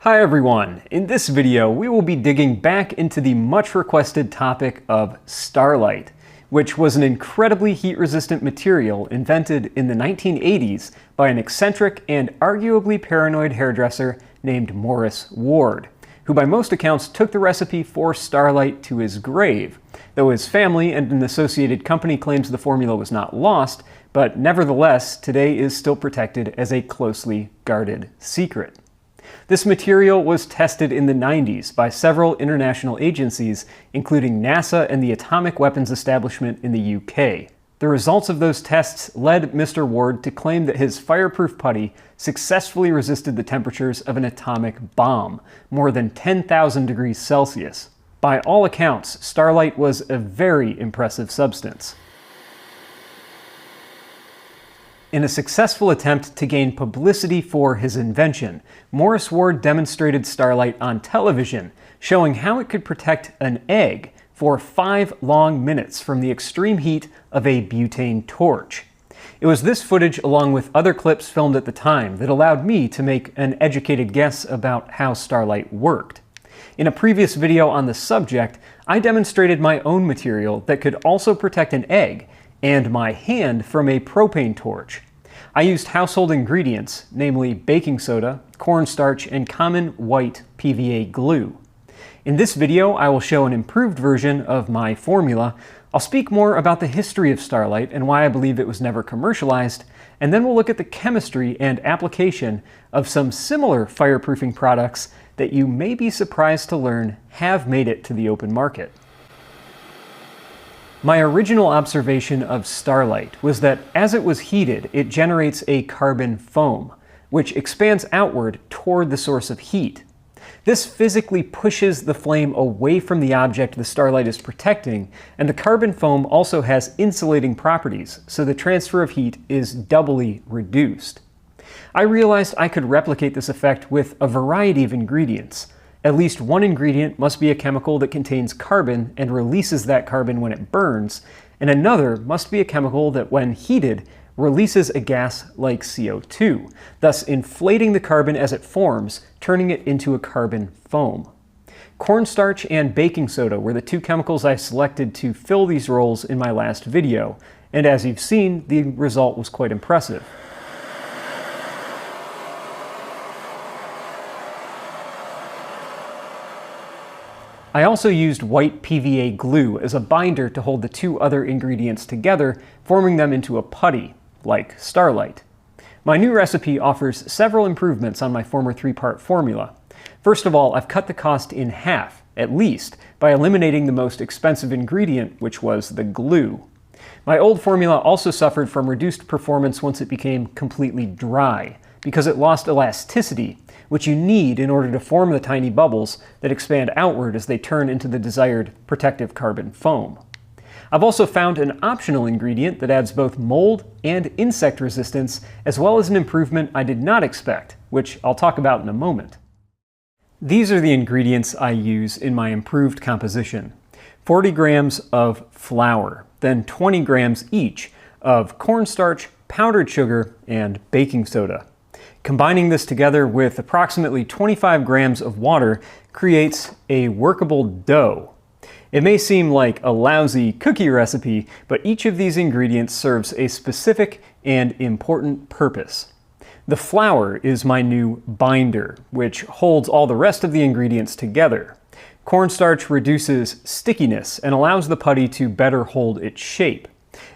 Hi everyone! In this video we will be digging back into the much requested topic of Starlite, which was an incredibly heat-resistant material invented in the 1980s by an eccentric and arguably paranoid hairdresser named Morris Ward, who by most accounts took the recipe for Starlite to his grave, though his family and an associated company claims the formula was not lost, but nevertheless today is still protected as a closely guarded secret. This material was tested in the 90s by several international agencies, including NASA and the Atomic Weapons Establishment in the UK. The results of those tests led Mr. Ward to claim that his fireproof putty successfully resisted the temperatures of an atomic bomb, more than 10,000 degrees Celsius. By all accounts, Starlite was a very impressive substance. In a successful attempt to gain publicity for his invention, Morris Ward demonstrated Starlite on television, showing how it could protect an egg for 5 long minutes from the extreme heat of a butane torch. It was this footage, along with other clips filmed at the time, that allowed me to make an educated guess about how Starlite worked. In a previous video on the subject, I demonstrated my own material that could also protect an egg and my hand from a propane torch. I used household ingredients, namely baking soda, cornstarch, and common white PVA glue. In this video, I will show an improved version of my formula. I'll speak more about the history of Starlite and why I believe it was never commercialized, and then we'll look at the chemistry and application of some similar fireproofing products that you may be surprised to learn have made it to the open market. My original observation of Starlite was that as it was heated, it generates a carbon foam, which expands outward toward the source of heat. This physically pushes the flame away from the object the Starlite is protecting, and the carbon foam also has insulating properties, so the transfer of heat is doubly reduced. I realized I could replicate this effect with a variety of ingredients. At least one ingredient must be a chemical that contains carbon and releases that carbon when it burns, and another must be a chemical that, when heated, releases a gas like CO2, thus inflating the carbon as it forms, turning it into a carbon foam. Cornstarch and baking soda were the two chemicals I selected to fill these roles in my last video, and as you've seen, the result was quite impressive. I also used white PVA glue as a binder to hold the two other ingredients together, forming them into a putty, like Starlite. My new recipe offers several improvements on my former 3-part formula. First of all, I've cut the cost in half, at least, by eliminating the most expensive ingredient, which was the glue. My old formula also suffered from reduced performance once it became completely dry, because it lost elasticity, which you need in order to form the tiny bubbles that expand outward as they turn into the desired protective carbon foam. I've also found an optional ingredient that adds both mold and insect resistance, as well as an improvement I did not expect, which I'll talk about in a moment. These are the ingredients I use in my improved composition. 40 grams of flour, then 20 grams each of cornstarch, powdered sugar, and baking soda. Combining this together with approximately 25 grams of water creates a workable dough. It may seem like a lousy cookie recipe, but each of these ingredients serves a specific and important purpose. The flour is my new binder, which holds all the rest of the ingredients together. Cornstarch reduces stickiness and allows the putty to better hold its shape.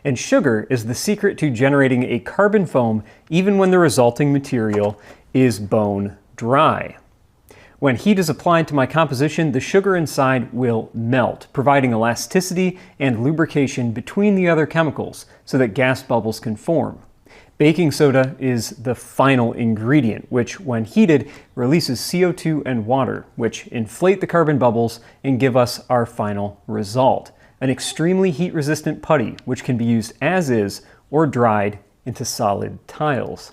And sugar is the secret to generating a carbon foam even when the resulting material is bone dry. When heat is applied to my composition, the sugar inside will melt, providing elasticity and lubrication between the other chemicals so that gas bubbles can form. Baking soda is the final ingredient, which, when heated, releases CO2 and water, which inflate the carbon bubbles and give us our final result. An extremely heat-resistant putty, which can be used as is or dried into solid tiles.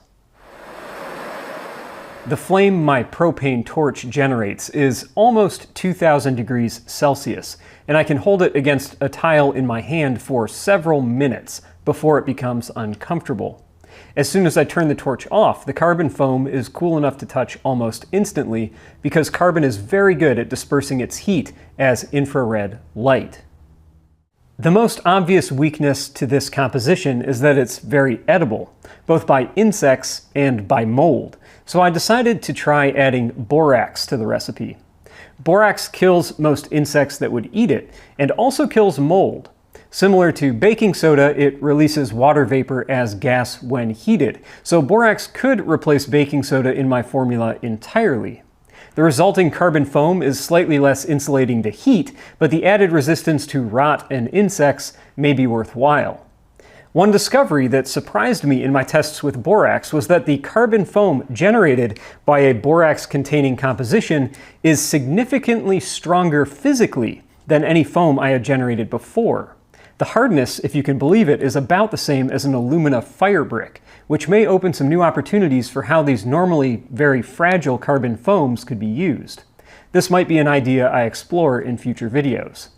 The flame my propane torch generates is almost 2,000 degrees Celsius, and I can hold it against a tile in my hand for several minutes before it becomes uncomfortable. As soon as I turn the torch off, the carbon foam is cool enough to touch almost instantly because carbon is very good at dispersing its heat as infrared light. The most obvious weakness to this composition is that it's very edible, both by insects and by mold, so I decided to try adding borax to the recipe. Borax kills most insects that would eat it, and also kills mold. Similar to baking soda, it releases water vapor as gas when heated, so borax could replace baking soda in my formula entirely. The resulting carbon foam is slightly less insulating to heat, but the added resistance to rot and insects may be worthwhile. One discovery that surprised me in my tests with borax was that the carbon foam generated by a borax-containing composition is significantly stronger physically than any foam I had generated before. The hardness, if you can believe it, is about the same as an alumina fire brick, which may open some new opportunities for how these normally very fragile carbon foams could be used. This might be an idea I explore in future videos.